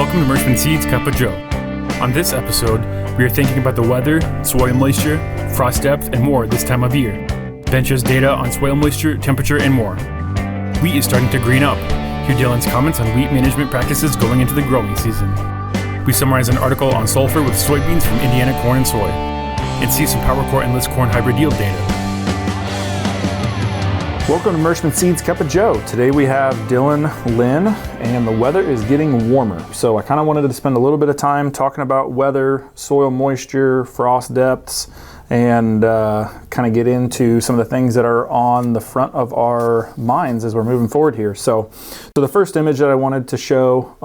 Welcome to Merchman Seeds Cup of Joe. On this episode, we are thinking about the weather, soil moisture, frost depth, and more this time of year. Ben shares data on soil moisture, temperature, and more. Wheat is starting to green up. Hear Dylan's comments on wheat management practices going into the growing season. We summarize an article on sulfur with soybeans from Indiana Corn and Soy, and see some PowerCore Enlist corn hybrid yield data. Welcome to Merchman Seeds Cup of Joe. Today we have Dylan, Lynn, and the weather is getting warmer. So I kind of wanted to spend a little bit of time talking about weather, soil moisture, frost depths, and kind of get into some of the things that are on the front of our minds as we're moving forward here. So the first image that I wanted to show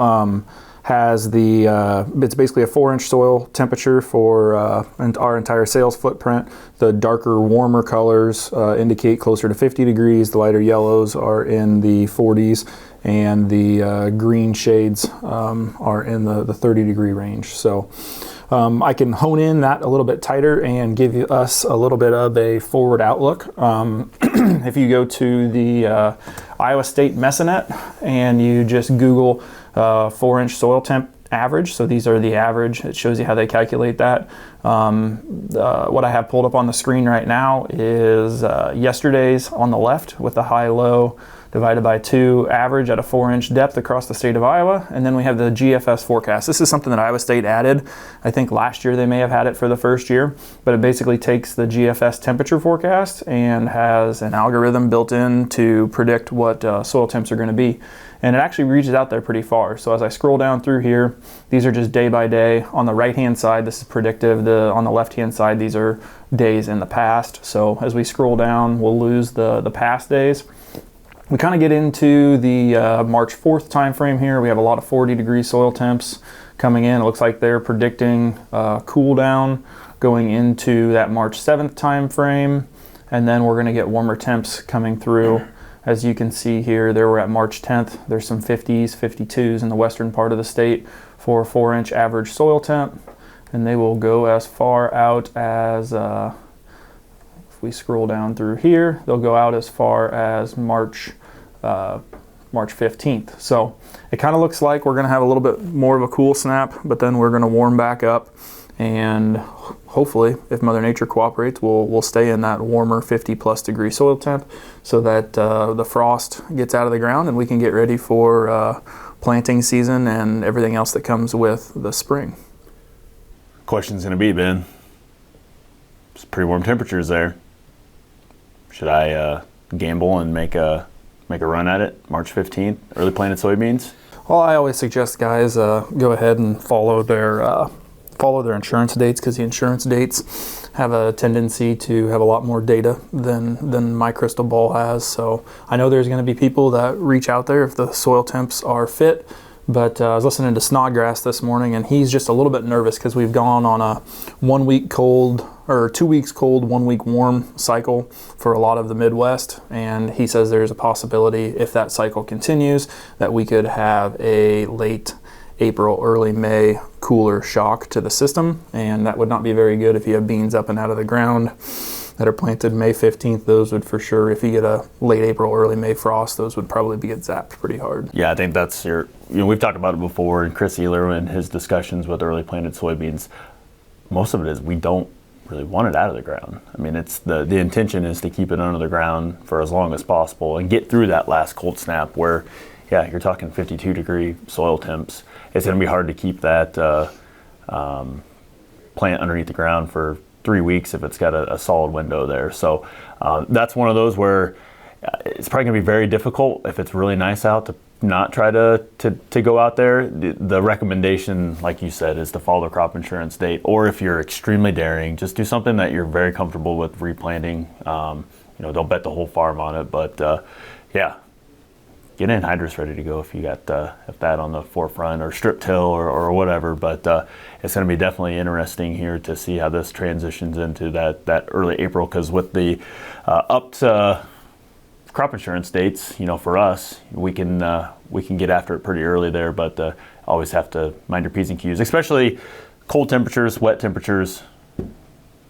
has it's basically a 4-inch soil temperature for our entire sales footprint. The darker, warmer colors indicate closer to 50 degrees. The lighter yellows are in the 40s, and the green shades are in the 30 degree range. So I can hone in that a little bit tighter and give us a little bit of a forward outlook. If you go to the Iowa State Mesonet and you just Google 4-inch soil temp average, so these are the average, it shows you how they calculate that. What I have pulled up on the screen right now is yesterday's on the left with the high-low divided by 2 average at a 4-inch depth across the state of Iowa, and then we have the GFS forecast. This is something that Iowa State added. I think last year they may have had it for the first year, but it basically takes the GFS temperature forecast and has an algorithm built in to predict what soil temps are going to be. And it actually reaches out there pretty far. So as I scroll down through here, these are just day by day. On the right-hand side, this is predictive. On the left-hand side, these are days in the past. So as we scroll down, we'll lose the past days. We kind of get into the March 4th time frame here. We have a lot of 40-degree soil temps coming in. It looks like they're predicting cool down going into that March 7th time frame. And then we're going to get warmer temps coming through. As you can see here, there we're at March 10th. There's some 50s, 52s in the western part of the state for a 4-inch average soil temp. And they will go as far out as, if we scroll down through here, they'll go out as far as March 15th. So it kind of looks like we're going to have a little bit more of a cool snap, but then we're going to warm back up. And hopefully, if Mother Nature cooperates, we'll stay in that warmer 50-plus degree soil temp so that the frost gets out of the ground and we can get ready for planting season and everything else that comes with the spring. Question's going to be, Ben, it's pretty warm temperatures there. Should I gamble and make a run at it March 15th, early planted soybeans? Well, I always suggest guys go ahead and follow their insurance dates, because the insurance dates have a tendency to have a lot more data than my crystal ball has. So I know there's going to be people that reach out there if the soil temps are fit, but I was listening to Snodgrass this morning, and he's just a little bit nervous because we've gone on a 1 week cold or 2 weeks cold, 1 week warm cycle for a lot of the Midwest, and he says there's a possibility if that cycle continues that we could have a late April, early May cooler shock to the system, and that would not be very good if you have beans up and out of the ground that are planted May 15th. Those would for sure, if you get a late April, early May frost, those would probably get zapped pretty hard. Yeah, I think that's we've talked about it before, and Chris Ehler in his discussions with early planted soybeans, most of it is we don't really want it out of the ground. I mean, it's the intention is to keep it under the ground for as long as possible and get through that last cold snap where, yeah, you're talking 52 degree soil temps. It's going to be hard to keep that plant underneath the ground for 3 weeks if it's got a solid window there. So that's one of those where it's probably going to be very difficult if it's really nice out to not try to go out there. The recommendation, like you said, is to follow the crop insurance date, or if you're extremely daring, just do something that you're very comfortable with replanting. Don't bet the whole farm on it, but yeah. Get anhydrous ready to go if you got if that on the forefront, or strip till or whatever. But it's going to be definitely interesting here to see how this transitions into that early April, because with the up to crop insurance dates, for us, we can get after it pretty early there. But always have to mind your P's and Q's, especially cold temperatures, wet temperatures,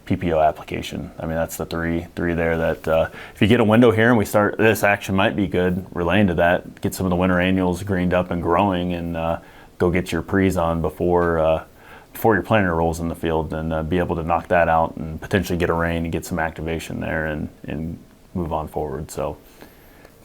PPO application. I mean, that's the three there that if you get a window here and we start, this action might be good, relaying to that, get some of the winter annuals greened up and growing, and go get your pre's on before your planter rolls in the field, and be able to knock that out and potentially get a rain and get some activation there and move on forward. So,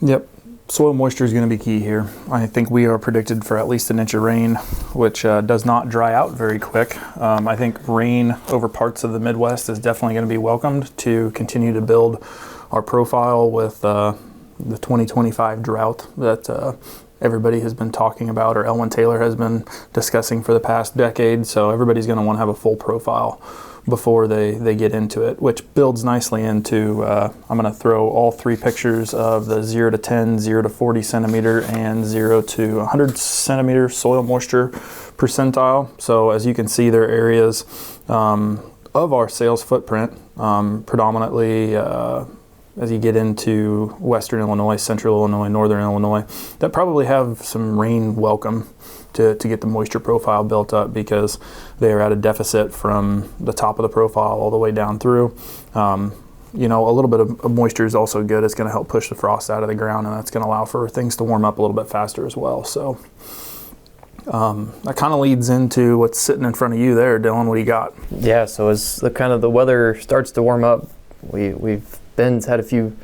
yep. Soil moisture is going to be key here. I think we are predicted for at least an inch of rain, which does not dry out very quick. I think rain over parts of the Midwest is definitely going to be welcomed to continue to build our profile with the 2025 drought that everybody has been talking about, or Elwyn Taylor has been discussing for the past decade. So everybody's going to want to have a full profile before they get into it, which builds nicely into, I'm going to throw all three pictures of the 0 to 10, 0 to 40 centimeter, and 0 to 100 centimeter soil moisture percentile. So as you can see, there are areas of our sales footprint, predominantly as you get into western Illinois, central Illinois, northern Illinois, that probably have some rain welcome to get the moisture profile built up, because they are at a deficit from the top of the profile all the way down through. A little bit of moisture is also good. It's going to help push the frost out of the ground, and that's going to allow for things to warm up a little bit faster as well. So that kind of leads into what's sitting in front of you there, Dylan. What do you got? Yeah, so as the weather starts to warm up, we've had a few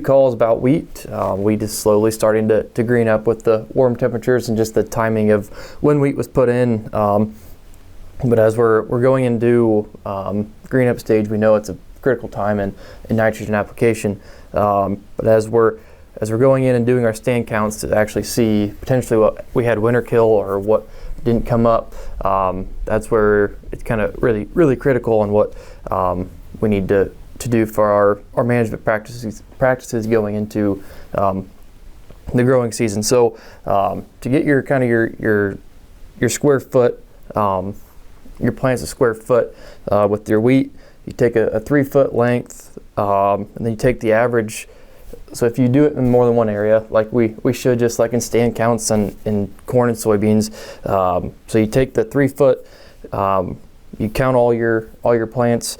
calls about wheat. Wheat is slowly starting to green up with the warm temperatures and just the timing of when wheat was put in. But as we're going into green up stage, we know it's a critical time in nitrogen application. But as we're going in and doing our stand counts to actually see potentially what we had winter kill or what didn't come up, that's where it's kind of really, really critical on what we need to do for our management practices going into the growing season. So to get your kind of your square foot, your plants a square foot with your wheat, you take a 3 foot length, and then you take the average. So if you do it in more than one area, like we should, just like in stand counts in corn and soybeans, so you take the 3 foot, you count all your plants,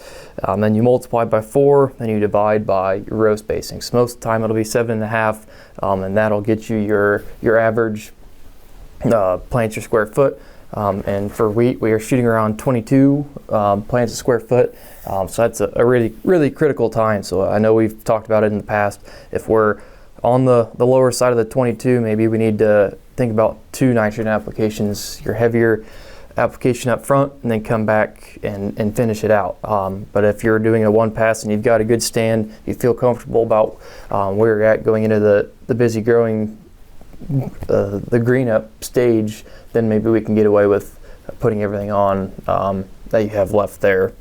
then you multiply by 4, then you divide by your row spacing. So most of the time it'll be 7.5, and that'll get you your average plants per square foot. And for wheat, we are shooting around 22 plants a square foot. So that's a really, really critical time. So I know we've talked about it in the past. If we're on the lower side of the 22, maybe we need to think about 2 nitrogen applications, your heavier application up front, and then come back and finish it out. But if you're doing a one pass and you've got a good stand, you feel comfortable about where you're at going into the busy growing, the green up stage, then maybe we can get away with putting everything on that you have left there.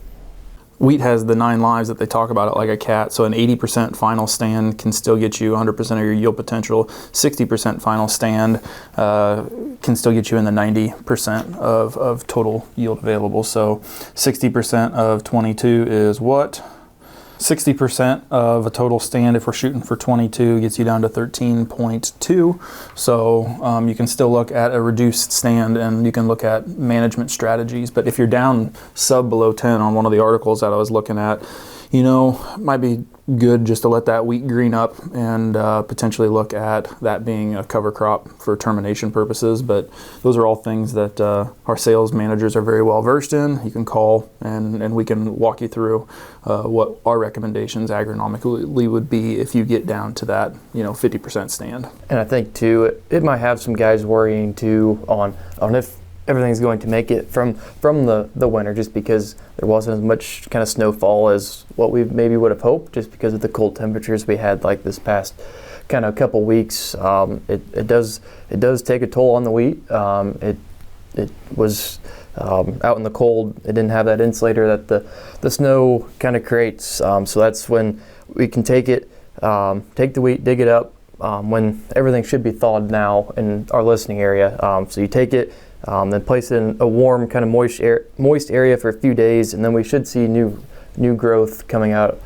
Wheat has the 9 lives that they talk about it like a cat. So an 80% final stand can still get you 100% of your yield potential. 60% final stand can still get you in the 90% of total yield available. So 60% of 22 is what? 60% of a total stand, if we're shooting for 22, gets you down to 13.2. So you can still look at a reduced stand, and you can look at management strategies. But if you're down below 10 on one of the articles that I was looking at, it might be good just to let that wheat green up and potentially look at that being a cover crop for termination purposes. But those are all things that our sales managers are very well versed in. You can call and we can walk you through what our recommendations agronomically would be if you get down to that 50% stand. And I think too, it might have some guys worrying too on if everything's going to make it from the winter, just because there wasn't as much kind of snowfall as what we maybe would have hoped, just because of the cold temperatures we had like this past kind of couple weeks. It does take a toll on the wheat. It was out in the cold. It didn't have that insulator that the snow kind of creates. So that's when we can take the wheat, dig it up when everything should be thawed now in our listening area. So you take it, then place it in a warm kind of moist area for a few days, and then we should see new growth coming out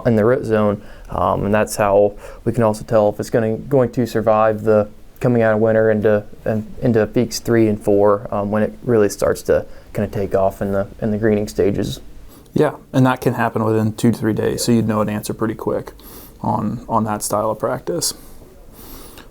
in the root zone, and that's how we can also tell if it's going to survive the coming out of winter into peaks 3 and 4 when it really starts to kind of take off in the greening stages. Yeah, and that can happen within 2 to 3 days, so you'd know an answer pretty quick on that style of practice.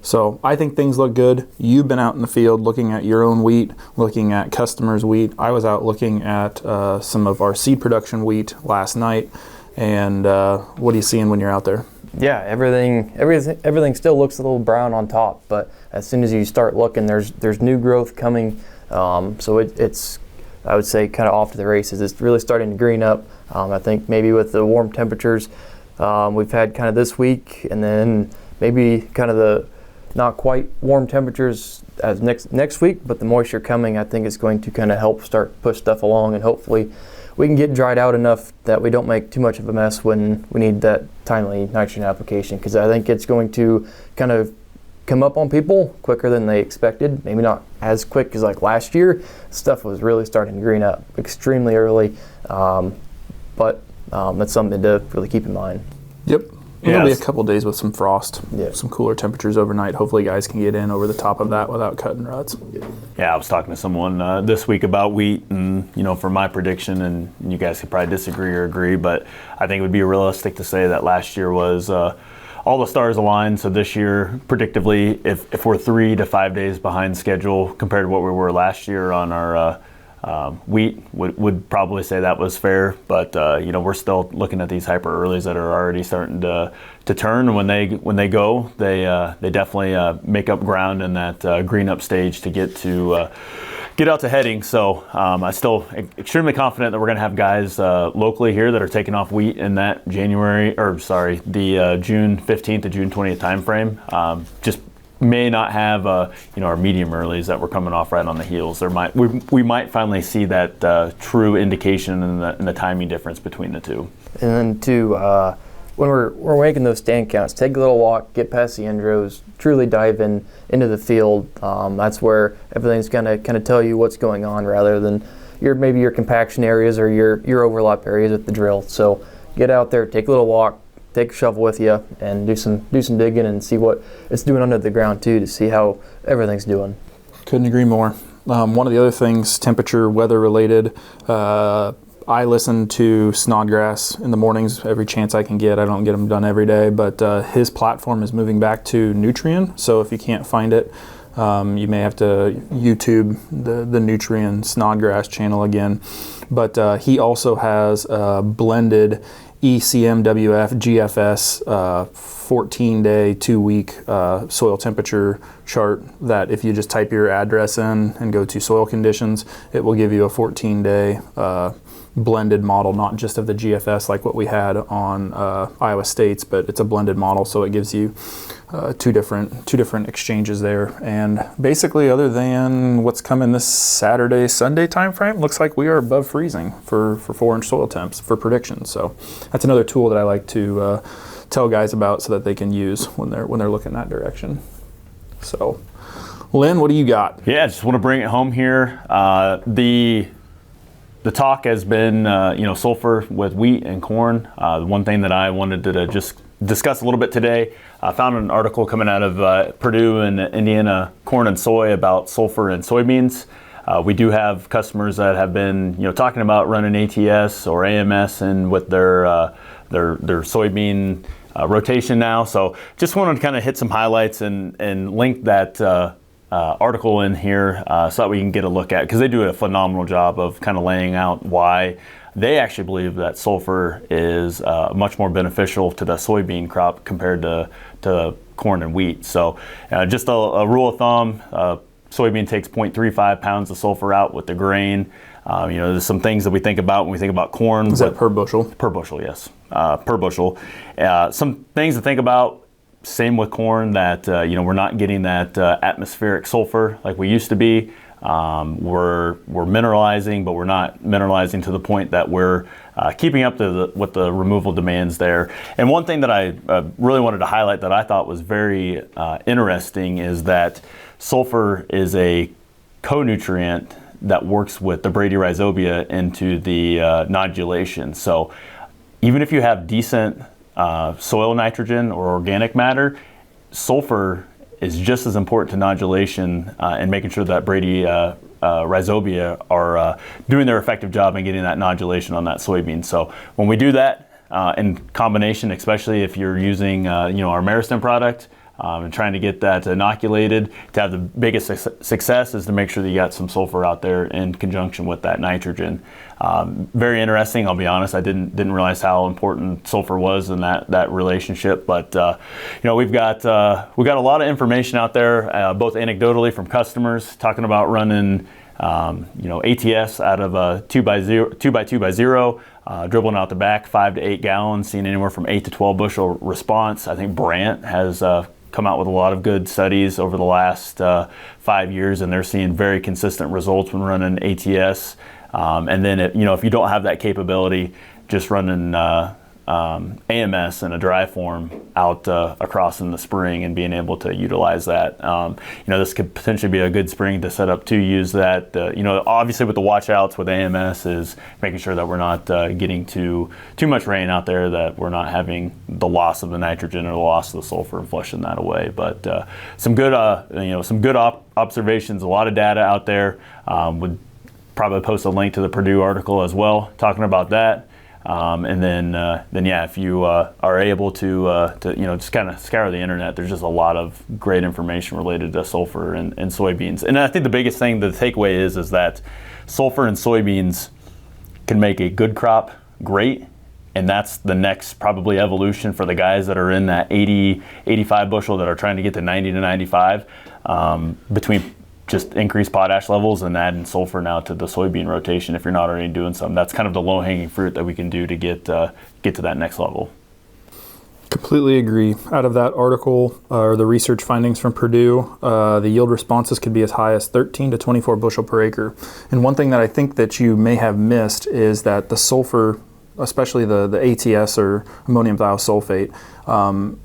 So I think things look good. You've been out in the field looking at your own wheat, looking at customers' wheat. I was out looking at some of our seed production wheat last night. And what are you seeing when you're out there? Yeah, everything still looks a little brown on top, but as soon as you start looking, there's new growth coming. So it's I would say kind of off to the races. It's really starting to green up. I think maybe with the warm temperatures we've had kind of this week, and then maybe kind of the not quite warm temperatures as next week, but the moisture coming, I think is going to kind of help start push stuff along, and hopefully we can get dried out enough that we don't make too much of a mess when we need that timely nitrogen application, because I think it's going to kind of come up on people quicker than they expected. Maybe not as quick as like last year. Stuff was really starting to green up extremely early, but that's something to really keep in mind. Yep. It'll be a couple days with some frost, some cooler temperatures overnight. Hopefully guys can get in over the top of that without cutting ruts. Yeah, I was talking to someone this week about wheat, and for my prediction, and you guys could probably disagree or agree, but I think it would be realistic to say that last year was all the stars aligned. So this year, predictably, if we're 3 to 5 days behind schedule compared to what we were last year on our wheat, would probably say that was fair, but we're still looking at these hyper earlies that are already starting to turn. When they go, they definitely make up ground in that green up stage to get out to heading. So I'm still extremely confident that we're going to have guys locally here that are taking off wheat in that the June 15th to June 20th timeframe. Just may not have our medium earlies that we're coming off right on the heels. We might finally see that true indication in the timing difference between the two. And then when we're making those stand counts, take a little walk, get past the indros, truly dive into the field. That's where everything's gonna kind of tell you what's going on, rather than maybe your compaction areas or your overlap areas with the drill. So get out there, take a little walk, take a shovel with you, and do some digging and see what it's doing under the ground too, to see how everything's doing. Couldn't agree more. One of the other things, temperature, weather related, I listen to Snodgrass in the mornings every chance I can get. I don't get them done every day, but his platform is moving back to Nutrien. So if you can't find it, you may have to YouTube the Nutrien Snodgrass channel again. But he also has a blended ECMWF GFS 14-day, 2-week soil temperature chart that if you just type your address in and go to soil conditions, it will give you a 14-day blended model, not just of the GFS like what we had on Iowa State's, but it's a blended model, so it gives you two different exchanges there. And basically, other than what's coming this Saturday, Sunday time frame, looks like we are above freezing for 4-inch soil temps for predictions. So that's another tool that I like to tell guys about so that they can use when they're looking that direction. So, Lynn, what do you got? Yeah, I just want to bring it home here. The talk has been, sulfur with wheat and corn. The one thing that I wanted to just discuss a little bit today, I found an article coming out of Purdue and Indiana Corn and Soy about sulfur and soybeans. We do have customers that have been, talking about running ATS or AMS and with their soybean rotation now. So just wanted to kind of hit some highlights and link that article in here so that we can get a look at, because they do a phenomenal job of kind of laying out why they actually believe that sulfur is much more beneficial to the soybean crop compared to corn and wheat. So just a rule of thumb, soybean takes 0.35 pounds of sulfur out with the grain. There's some things that we think about when we think about corn. Is that per bushel? Per bushel, yes. Per bushel. Some things to think about. Same with corn, that we're not getting that atmospheric sulfur like we used to be. We're mineralizing, but we're not mineralizing to the point that we're keeping up with the removal demands there. And one thing that I really wanted to highlight that I thought was very interesting is that sulfur is a co-nutrient that works with the bradyrhizobia into the nodulation. So even if you have decent soil nitrogen or organic matter, sulfur is just as important to nodulation and making sure that bradyrhizobia are doing their effective job in getting that nodulation on that soybean. So when we do that in combination, especially if you're using our Meristem product, and trying to get that inoculated. To have the biggest success is to make sure that you got some sulfur out there in conjunction with that nitrogen. Very interesting. I'll be honest, I didn't realize how important sulfur was in that relationship. But we've got a lot of information out there, both anecdotally from customers talking about running ATS out of a 2x2x0, dribbling out the back 5 to 8 gallons, seeing anywhere from 8 to 12 bushel response. I think Brandt has come out with a lot of good studies over the last 5 years, and they're seeing very consistent results when running ATS. And then if you don't have that capability, just running AMS in a dry form out across in the spring and being able to utilize that. This could potentially be a good spring to set up to use that. Obviously with the watch outs with AMS is making sure that we're not getting too much rain out there, that we're not having the loss of the nitrogen or the loss of the sulfur and flushing that away. But some good observations, a lot of data out there. Would probably post a link to the Purdue article as well, talking about that. And then if you are able to just kind of scour the internet, there's just a lot of great information related to sulfur and soybeans. And I think the biggest thing, the takeaway is that sulfur and soybeans can make a good crop great, and that's the next probably evolution for the guys that are in that 80, 85 bushel that are trying to get to 90 to 95 between just increase potash levels and adding sulfur now to the soybean rotation if you're not already doing some. That's kind of the low-hanging fruit that we can do to get to that next level. Completely agree. Out of that article, or the research findings from Purdue, the yield responses could be as high as 13 to 24 bushel per acre. And one thing that I think that you may have missed is that the sulfur, especially the ATS or ammonium thiosulfate,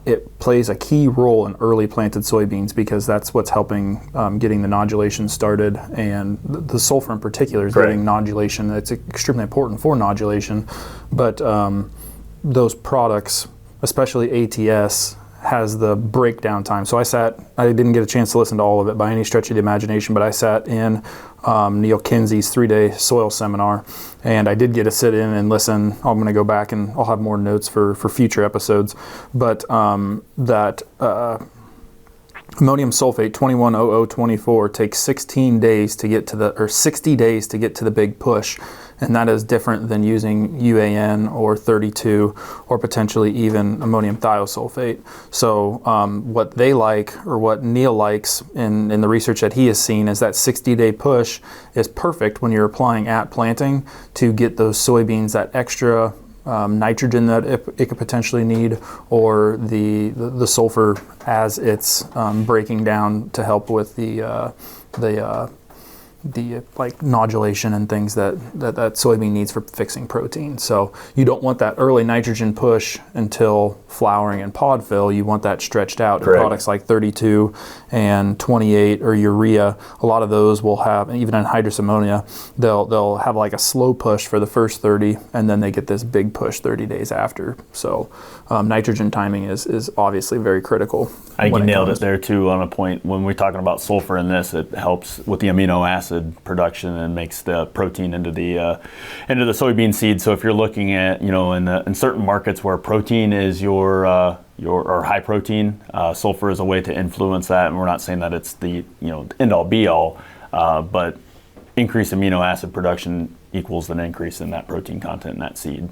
it plays a key role in early planted soybeans because that's what's helping getting the nodulation started, and the sulfur in particular is getting nodulation. It's extremely important for nodulation, but those products, especially ATS, has the breakdown time. So I didn't get a chance to listen to all of it by any stretch of the imagination, but I sat in Neil Kinsey's 3-day soil seminar, and I did get to sit in and listen. I'm going to go back and I'll have more notes for future episodes, but that ammonium sulfate 210024 takes 16 days to get to 60 days to get to the big push. And that is different than using UAN or 32 or potentially even ammonium thiosulfate. So what they like, or what Neil likes in the research that he has seen, is that 60-day push is perfect when you're applying at planting to get those soybeans that extra nitrogen that it could potentially need, or the sulfur as it's breaking down to help with the like nodulation and things that soybean needs for fixing protein. So you don't want that early nitrogen push until flowering and pod fill. You want that stretched out. Correct. Products like 32 and 28 or urea, a lot of those will have, even in hydrous ammonia, they'll have like a slow push for the first 30, and then they get this big push 30 days after. So nitrogen timing is obviously very critical. I think you nailed it there too on a point. When we're talking about sulfur in this, it helps with the amino acid production and makes the protein into the soybean seed. So if you're looking at, in certain markets where protein is your high protein, sulfur is a way to influence that. And we're not saying that it's the end all be all, but increased amino acid production equals an increase in that protein content in that seed.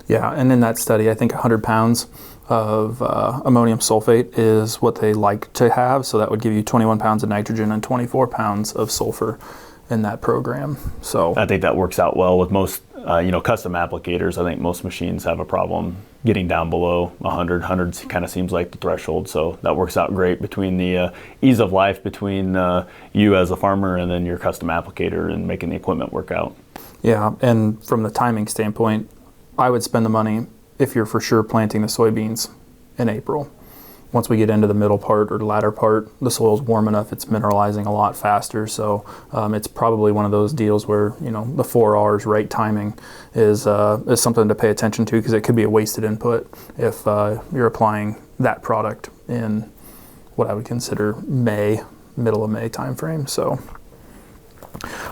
Yeah, and in that study, I think 100 pounds of ammonium sulfate is what they like to have. So that would give you 21 pounds of nitrogen and 24 pounds of sulfur in that program. So I think that works out well with most custom applicators. I think most machines have a problem getting down below 100. 100 kind of seems like the threshold. So that works out great between the ease of life between you as a farmer and then your custom applicator and making the equipment work out. Yeah, and from the timing standpoint, I would spend the money if you're for sure planting the soybeans in April. Once we get into the middle part or the latter part, the soil's warm enough, it's mineralizing a lot faster. So it's probably one of those deals where, the 4 R's right timing is something to pay attention to, because it could be a wasted input if you're applying that product in what I would consider May, middle of May timeframe. So,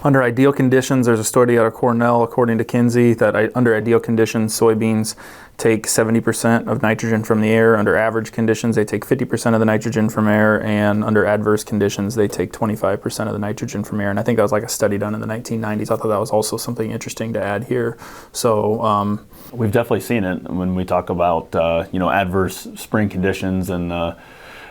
Under ideal conditions, there's a study out of Cornell, according to Kinsey, that under ideal conditions, soybeans take 70% of nitrogen from the air. Under average conditions, they take 50% of the nitrogen from air, and under adverse conditions, they take 25% of the nitrogen from air. And I think that was like a study done in the 1990s. I thought that was also something interesting to add here. So we've definitely seen it when we talk about adverse spring conditions and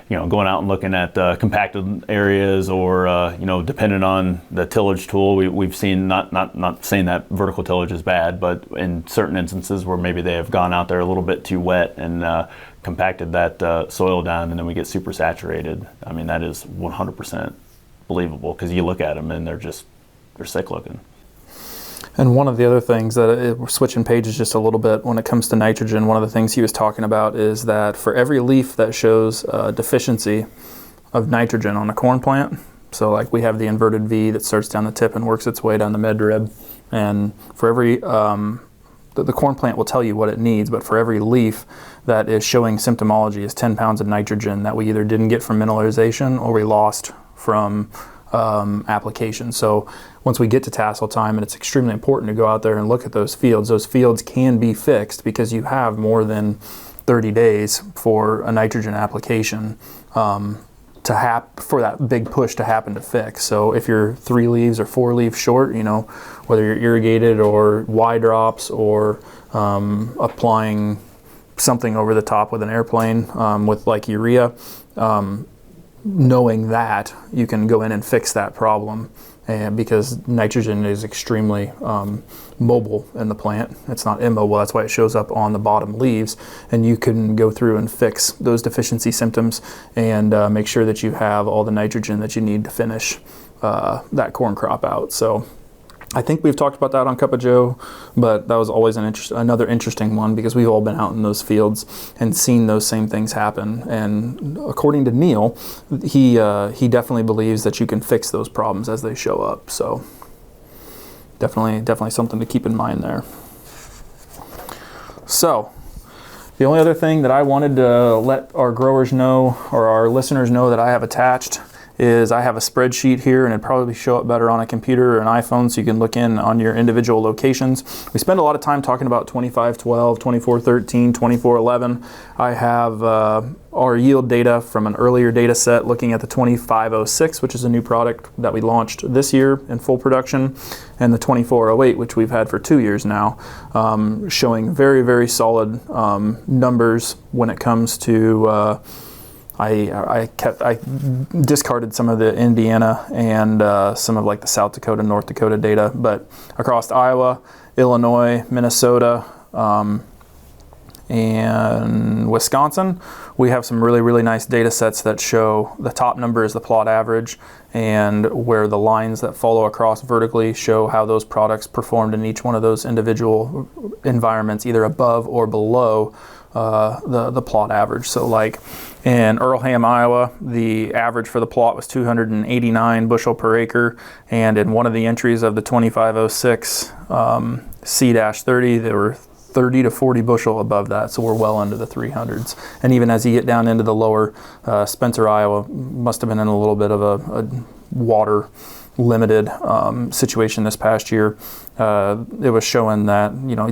going out and looking at compacted areas, or depending on the tillage tool, we've seen, not saying that vertical tillage is bad, but in certain instances where maybe they have gone out there a little bit too wet and compacted that soil down, and then we get super saturated. I mean, that is 100% believable, because you look at them and they're sick looking. And one of the other things that, we're switching pages just a little bit when it comes to nitrogen, one of the things he was talking about is that for every leaf that shows deficiency of nitrogen on a corn plant, so like we have the inverted V that starts down the tip and works its way down the midrib, and for every, the corn plant will tell you what it needs, but for every leaf that is showing symptomology is 10 pounds of nitrogen that we either didn't get from mineralization or we lost from application. So once we get to tassel time, and it's extremely important to go out there and look at those fields can be fixed because you have more than 30 days for a nitrogen application for that big push to happen to fix. So if you're 3 leaves or 4 leaves short, whether you're irrigated or Y drops or applying something over the top with an airplane with like urea, knowing that you can go in and fix that problem, and because nitrogen is extremely mobile in the plant. It's not immobile, that's why it shows up on the bottom leaves, and you can go through and fix those deficiency symptoms and make sure that you have all the nitrogen that you need to finish that corn crop out. So I think we've talked about that on Cup of Joe, but that was always another interesting one, because we've all been out in those fields and seen those same things happen. And according to Neil, he definitely believes that you can fix those problems as they show up. So definitely something to keep in mind there. So the only other thing that I wanted to let our growers know, or our listeners know, that I have attached is I have a spreadsheet here, and it'd probably show up better on a computer or an iPhone so you can look in on your individual locations. We spend a lot of time talking about 2512, 2413, 2411. I have our yield data from an earlier data set looking at the 2506, which is a new product that we launched this year in full production, and the 2408, which we've had for 2 years now, showing very, very solid numbers when it comes to I discarded some of the Indiana and some of like the South Dakota, North Dakota data, but across Iowa, Illinois, Minnesota, and Wisconsin, we have some really, really nice data sets that show the top number is the plot average, and where the lines that follow across vertically show how those products performed in each one of those individual environments, either above or below the plot average. So like in Earlham, Iowa, the average for the plot was 289 bushel per acre, and in one of the entries of the 2506 C-30, there were 30 to 40 bushel above that, so we're well into the 300s. And even as you get down into the lower, Spencer, Iowa, must have been in a little bit of a water limited situation this past year. It was showing that,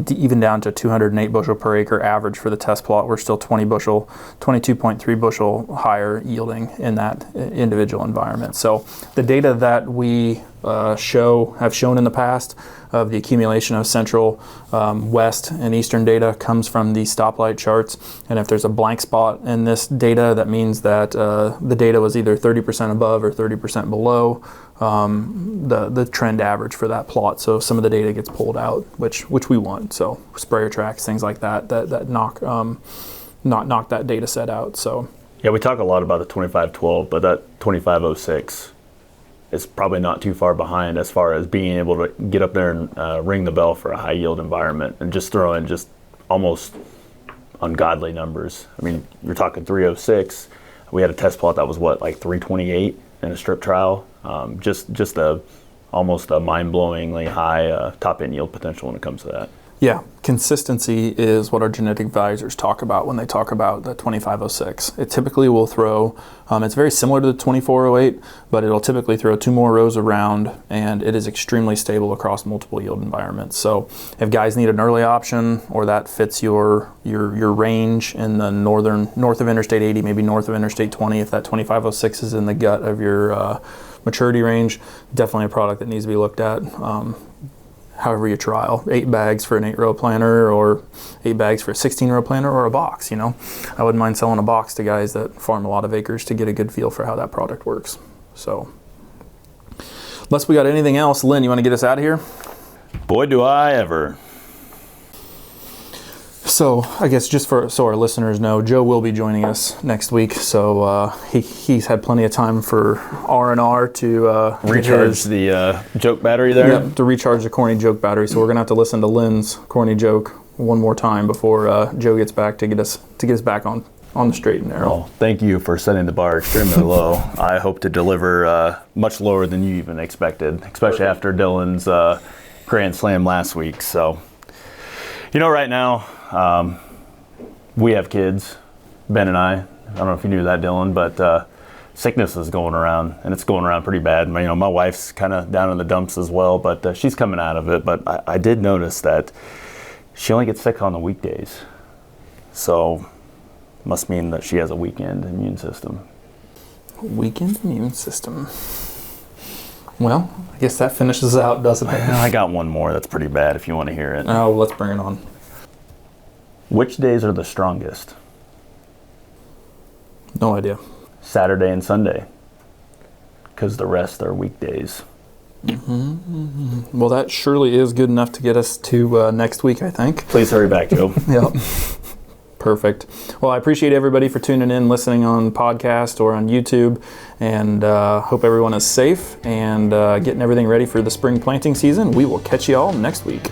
even down to 208 bushel per acre average for the test plot, we're still 22.3 bushel higher yielding in that individual environment. So the data that we have shown in the past of the accumulation of central, west, and eastern data comes from these stoplight charts. And if there's a blank spot in this data, that means that the data was either 30% above or 30% below the trend average for that plot. So some of the data gets pulled out, which we want. So sprayer tracks, things like that knock that data set out. So yeah, we talk a lot about the 2512, but that 2506 is probably not too far behind as far as being able to get up there and ring the bell for a high yield environment and just throw in just almost ungodly numbers. I mean, you're talking 306. We had a test plot that was like 328 in a strip trial. Just almost a mind-blowingly high top end yield potential when it comes to that. Yeah, consistency is what our genetic advisors talk about when they talk about the 2506. It typically will throw, it's very similar to the 2408, but it'll typically throw 2 more rows around, and it is extremely stable across multiple yield environments. So if guys need an early option, or that fits your range in the north of Interstate 80, maybe north of Interstate 20, if that 2506 is in the gut of your maturity range, definitely a product that needs to be looked at. However you trial, 8 bags for an 8-row planter, or 8 bags for a 16-row planter, or a box, you know. I wouldn't mind selling a box to guys that farm a lot of acres to get a good feel for how that product works. So, unless we got anything else, Lynn, you want to get us out of here? Boy, do I ever. So I guess just so our listeners know, Joe will be joining us next week. So he's had plenty of time for R&R to recharge the joke battery there. Yep, to recharge the corny joke battery. So we're gonna have to listen to Lynn's corny joke one more time before Joe gets back to get us back on the straight and narrow. Well, thank you for setting the bar extremely low. I hope to deliver much lower than you even expected, especially after Dylan's grand slam last week. So, you know, right now. We have kids, Ben and I don't know if you knew that, Dylan, but sickness is going around, and it's going around pretty bad. You know, my wife's kind of down in the dumps as well, but she's coming out of it. But I did notice that she only gets sick on the weekdays, so must mean that she has a weakened immune system. Weakened immune system. Well, I guess that finishes out, doesn't it? I got one more that's pretty bad if you want to hear it. Oh, let's bring it on. Which days are the strongest? No idea. Saturday and Sunday, because the rest are weekdays. Well, that surely is good enough to get us to next week, I think. Please hurry back, Joe. Yep. Perfect. Well, I appreciate everybody for tuning in, listening on podcast or on YouTube, and hope everyone is safe and getting everything ready for the spring planting season. We will catch you all next week.